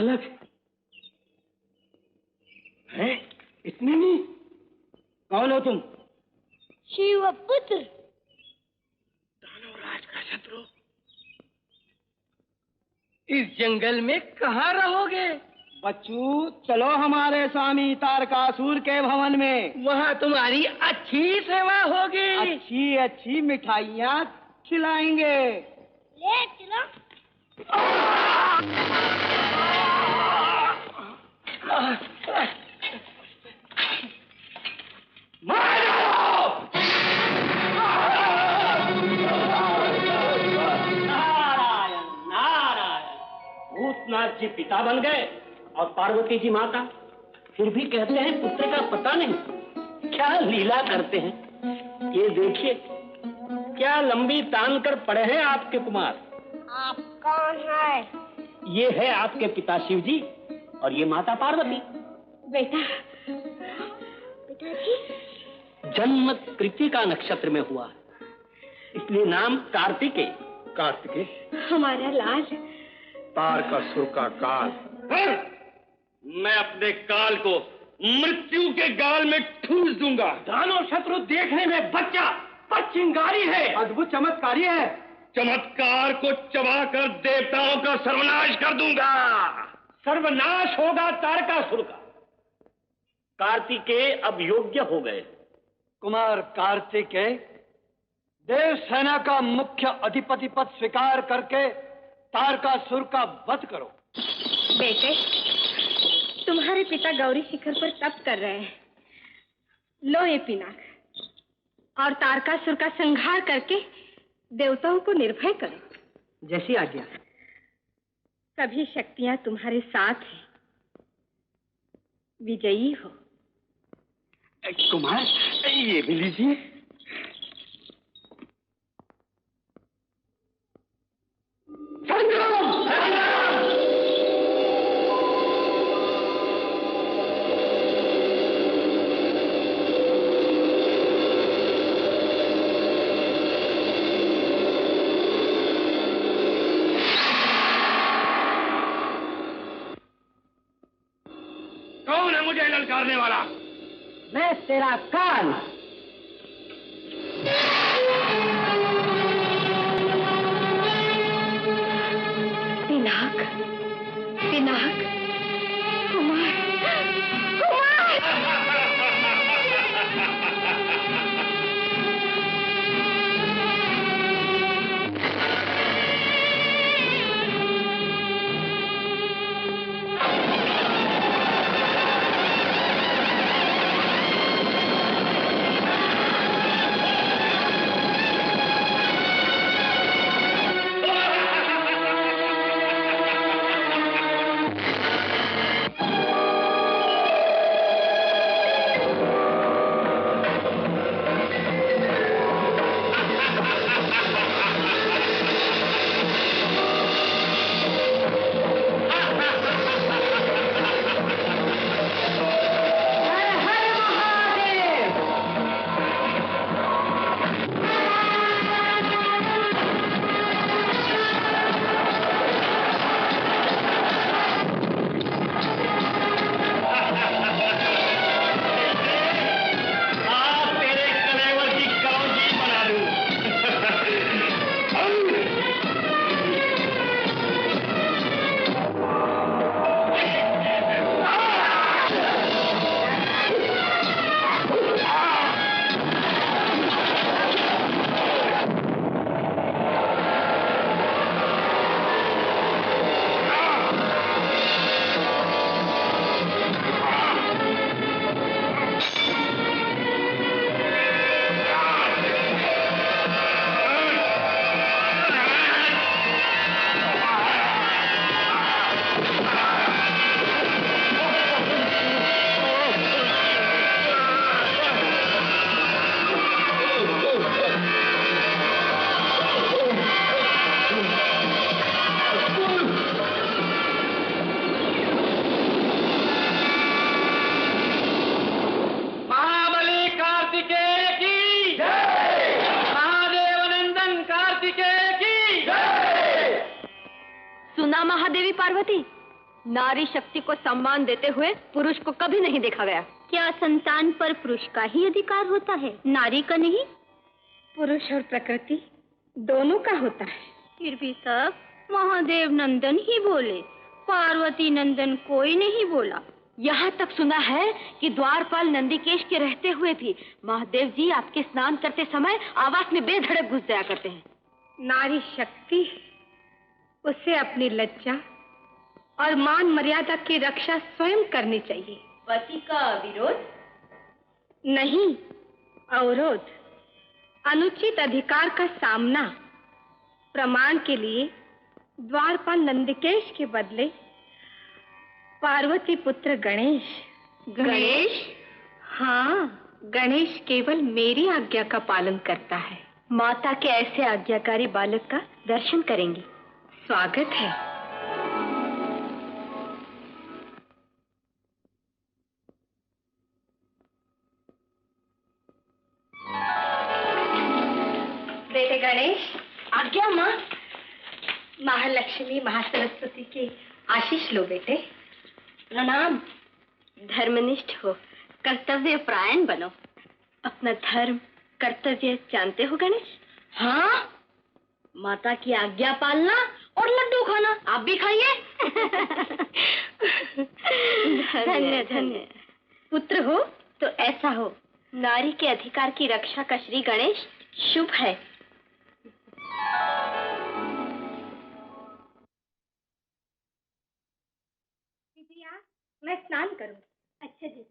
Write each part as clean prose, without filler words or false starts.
बालक है, इतने नहीं। कौन हो तुम? शिव पुत्र। दानवराज का शत्रु। इस जंगल में कहाँ रहोगे? बच्चू, चलो हमारे स्वामी तारकासुर के भवन में। वहाँ तुम्हारी अच्छी सेवा होगी। अच्छी अच्छी मिठाइयाँ खिलाएंगे। ले चलो। भूतनाथ जी पिता बन गए और पार्वती जी माता, फिर भी कहते हैं पुत्र का पता नहीं। क्या लीला करते हैं। ये देखिए क्या लंबी तान कर पड़े हैं आपके कुमार। आप कौन है? ये है आपके पिता शिव जी और ये माता पार्वती। बेटा, पिताजी जन्म कृत्तिका नक्षत्र में हुआ, इसलिए नाम कार्तिकेय। कार्तिकेय हमारा लाल। तारकासुर का काल। मैं अपने काल को मृत्यु के गाल में ठूस दूंगा। दानव शत्रु देखने में बच्चा पर चिंगारी है, अद्भुत चमत्कारी है। चमत्कार को चबाकर देवताओं का सर्वनाश कर दूंगा। सर्वनाश होगा तारकासुर का। कार्तिकेय अब योग्य हो गए। कुमार कार्तिकेय, देव सेना का मुख्य अधिपति पद स्वीकार करके तारकासुर का वध करो। बेटे, तुम्हारे पिता गौरी शिखर पर तप कर रहे हैं। लो ये पिनाक और तारकासुर का संहार करके देवताओं को निर्भय करो। जैसी आज्ञा। सभी शक्तियां तुम्हारे साथ हैं। विजयी हो। कुमार, ये भी लीजिए। कौन है मुझे ललकारने वाला? मैं तेरा काल। पिनाक, पिनाक, कुमार, कुमार। महादेवी पार्वती, नारी शक्ति को सम्मान देते हुए पुरुष को कभी नहीं देखा गया। क्या संतान पर पुरुष का ही अधिकार होता है, नारी का नहीं? पुरुष और प्रकृति दोनों का होता है। फिर भी सब महादेव नंदन ही बोले, पार्वती नंदन कोई नहीं बोला। यहाँ तक सुना है कि द्वारपाल नंदिकेश के रहते हुए भी महादेव जी आपके स्नान करते समय आवास में बेधड़क घुस जाया करते हैं। नारी शक्ति उसे अपनी लज्जा और मान मर्यादा की रक्षा स्वयं करनी चाहिए। पति का विरोध नहीं, अवरोध। अनुचित अधिकार का सामना। प्रमाण के लिए द्वारपाल नंदिकेश के बदले पार्वती पुत्र गणेश। गणेश? हाँ, गणेश केवल मेरी आज्ञा का पालन करता है। माता के ऐसे आज्ञाकारी बालक का दर्शन करेंगे। स्वागत है। बेटे गणेश, आज्ञा माँ। महालक्ष्मी महासरस्वती की आशीष लो बेटे। प्रणाम। धर्मनिष्ठ हो, कर्तव्य परायण बनो। अपना धर्म कर्तव्य जानते हो गणेश? हाँ, माता की आज्ञा पालना और लड्डू खाना। आप भी खाइए। धन्य धन्य। पुत्र हो तो ऐसा हो। नारी के अधिकार की रक्षा का श्री गणेश शुभ है। मैं स्नान करूं। अच्छा जी।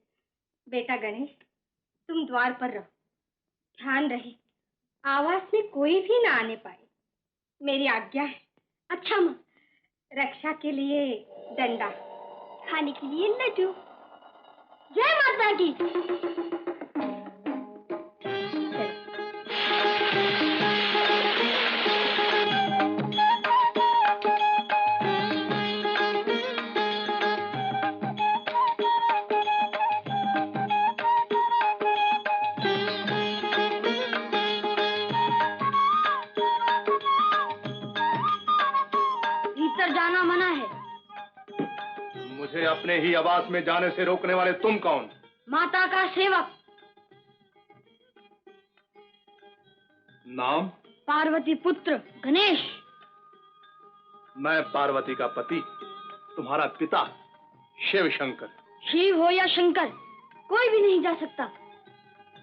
बेटा गणेश, तुम द्वार पर रहो। ध्यान रहे आवास में कोई भी ना आने पाए। मेरी आज्ञा है। अच्छा माँ। रक्षा के लिए डंडा, खाने के लिए लड्डू। जय माता की। मुझे अपने ही आवास में जाने से रोकने वाले तुम कौन? माता का सेवक। नाम? पार्वती पुत्र गणेश। मैं पार्वती का पति, तुम्हारा पिता शिव शंकर। शिव हो या शंकर, कोई भी नहीं जा सकता।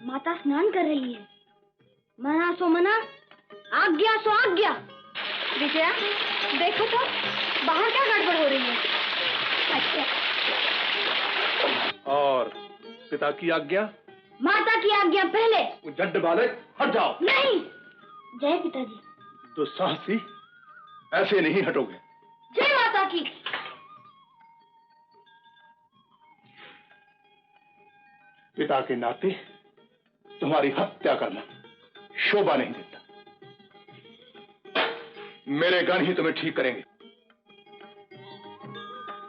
माता स्नान कर रही है। मना सो मना, आज्ञा सो आज्ञा। विजया, देखो तो बाहर क्या गड़बड़ हो रही है। अच्छा। और पिता की आज्ञा? माता की आज्ञा पहले। जड्ड बालक, हट जाओ। नहीं। जय पिताजी। दुस्साहसी, ऐसे नहीं हटोगे। जय माता की। पिता के नाते तुम्हारी हत्या करना शोभा नहीं देता। मेरे गण ही तुम्हें ठीक करेंगे।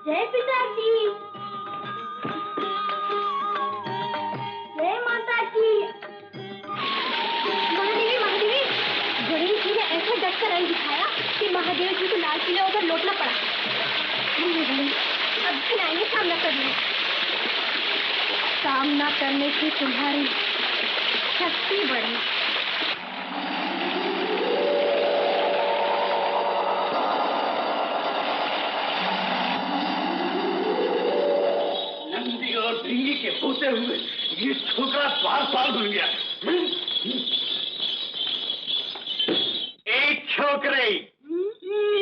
जय पिताजी। जय माता की। महादेवी, महादेवी, गणेश जी ने ऐसे डट कर रंग दिखाया कि महादेव जी को लाल किले होकर लौटना पड़ा। अब भी आएंगे सामना करने। सामना करने की तुम्हारी शक्ति बढ़ी। नंदी और ढींगी के होते हुए ये छोकरा 12 साल बन गया। एक छोकरे,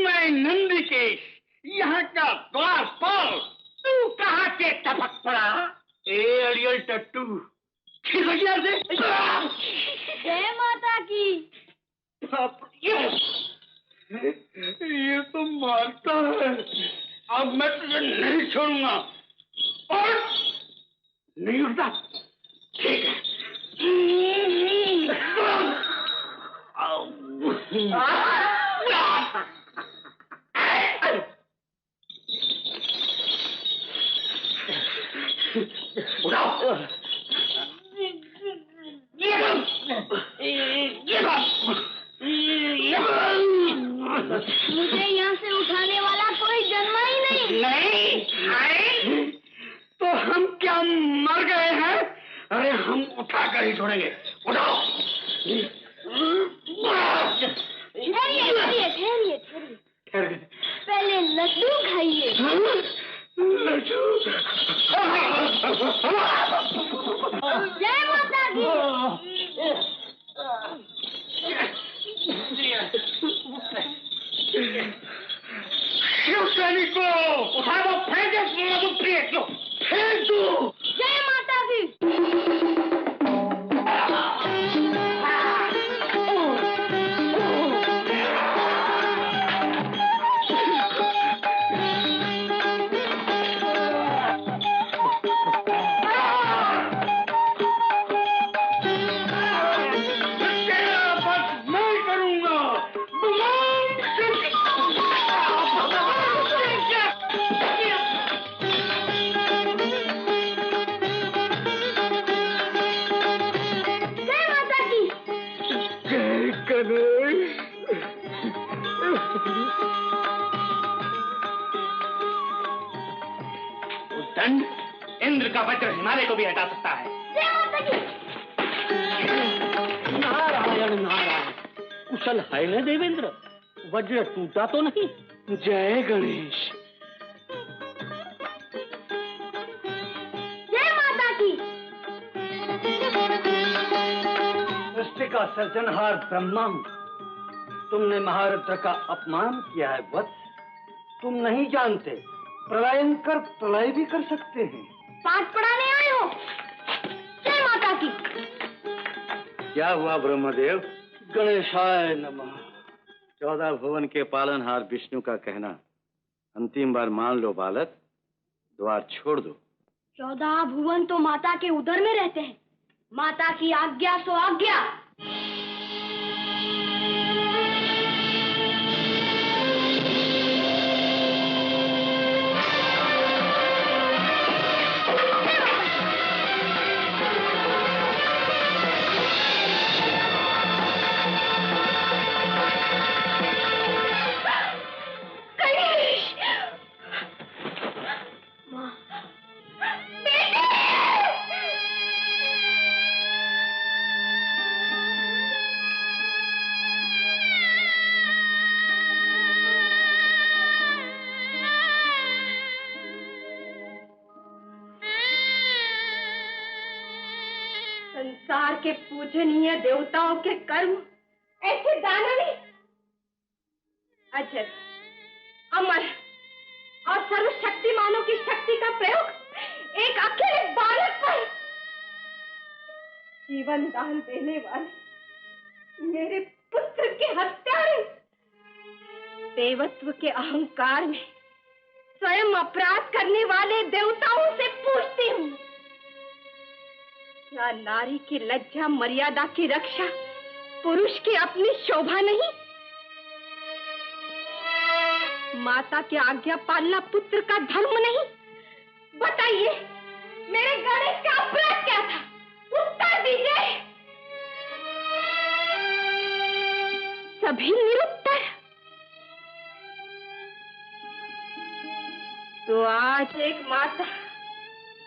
मैं नंदिकेश, यहाँ का द्वारपाल। तू कहाँ से टपक पड़ा? ए अड़ियल टट्टू, जय माता की। ये तो मारता है। अब मैं तुझे नहीं छोड़ूंगा। और नहीं उठता? ठीक है। उठाओ। मुझे यहाँ से उठाने वाला कोई जन्मा ही नहीं। नहीं, तो हम क्या मर गए हैं? अरे हम उठा कर ही छोड़ेंगे। उठाओ। ठहरिए। पहले लड्डू खाइए। लड्डू। जय माता दी। सैनिको उठा दो, फेंक दो, फेंक दो। जय माता दी। दंड इंद्र का वज्र हिमालय को भी हटा सकता है। नारायण नारायण, कुशल है न देवेंद्र? वज्र टूटा तो नहीं? जय गणेश। जय माता की। सृष्टि का सृजनहार ब्रह्मा हूं। तुमने महारुद्र का अपमान किया है वत्स। तुम नहीं जानते, प्रलयंकर प्रलय भी कर सकते हैं। पाठ पढ़ाने आए हो? जय माता की। क्या हुआ ब्रह्मदेव? गणेशाय नमः। 14 भुवन के पालनहार विष्णु का कहना अंतिम बार मान लो बालक, द्वार छोड़ दो। 14 भुवन तो माता के उदर में रहते हैं। माता की आज्ञा सो आज्ञा। संसार के पूजनीय देवताओं के कर्म ऐसे दानवी, अजर, अमर और सर्वशक्तिमानों की शक्ति का प्रयोग एक अकेले बालक पर। जीवन दान देने वाले मेरे पुत्र के हत्यारे। देवत्व के अहंकार में स्वयं अपराध करने वाले देवताओं से पूछती हूँ, क्या नारी की लज्जा मर्यादा की रक्षा पुरुष की अपनी शोभा नहीं? माता की आज्ञा पालना पुत्र का धर्म नहीं? बताइए, मेरे गणेश का अपराध क्या था? उत्तर दीजिए। सभी निरुत्तर। तो आज एक माता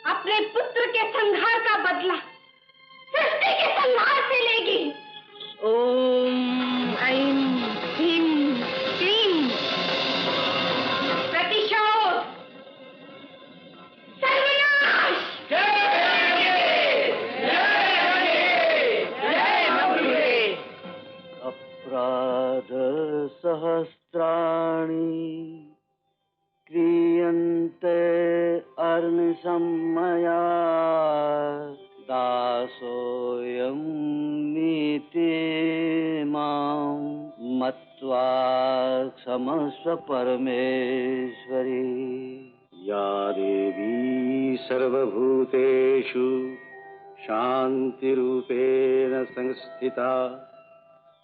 अपने पुत्र के संहार का बदला सृष्टि के संहार से लेगी। ओम ऐं ह्रीं क्लीं प्रतिशोध सर्वनाश। अपराध सहस्राणि क्रियन्ते अनिशं मया दासोऽयं नीति मां मत्वा क्षमस्व परमेश्वरी। या देवी सर्वभूतेषु शान्तिरूपेण संस्थिता,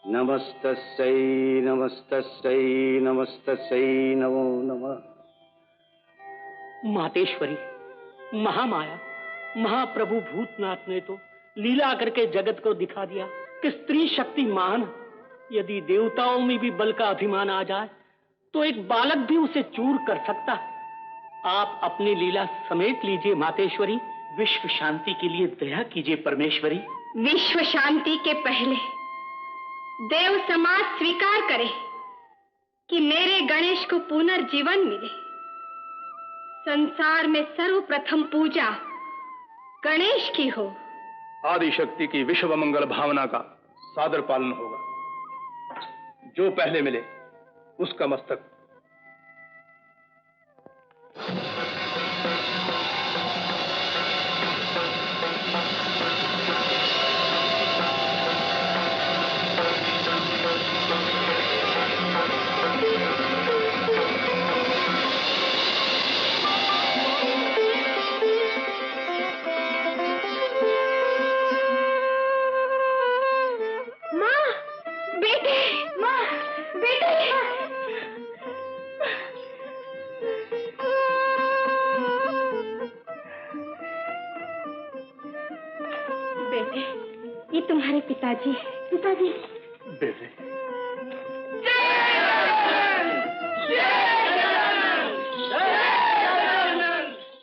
नमस्तस्यै नमस्तस्यै नमस्तस्यै नमो नमः। मातेश्वरी, महामाया, महाप्रभु भूतनाथ ने तो लीला करके जगत को दिखा दिया कि स्त्री शक्ति महान। यदि देवताओं में भी बल का अभिमान आ जाए तो एक बालक भी उसे चूर कर सकता है। आप अपनी लीला समेट लीजिए मातेश्वरी। विश्व शांति के लिए दया कीजिए परमेश्वरी। विश्व शांति के पहले देव समाज स्वीकार करे कि मेरे गणेश को पुनर्जीवन मिले। संसार में सर्वप्रथम पूजा गणेश की हो। आदि शक्ति की विश्व मंगल भावना का सादर पालन होगा। जो पहले मिले उसका मस्तक। ये तुम्हारे पिताजी। पिताजी बेटे,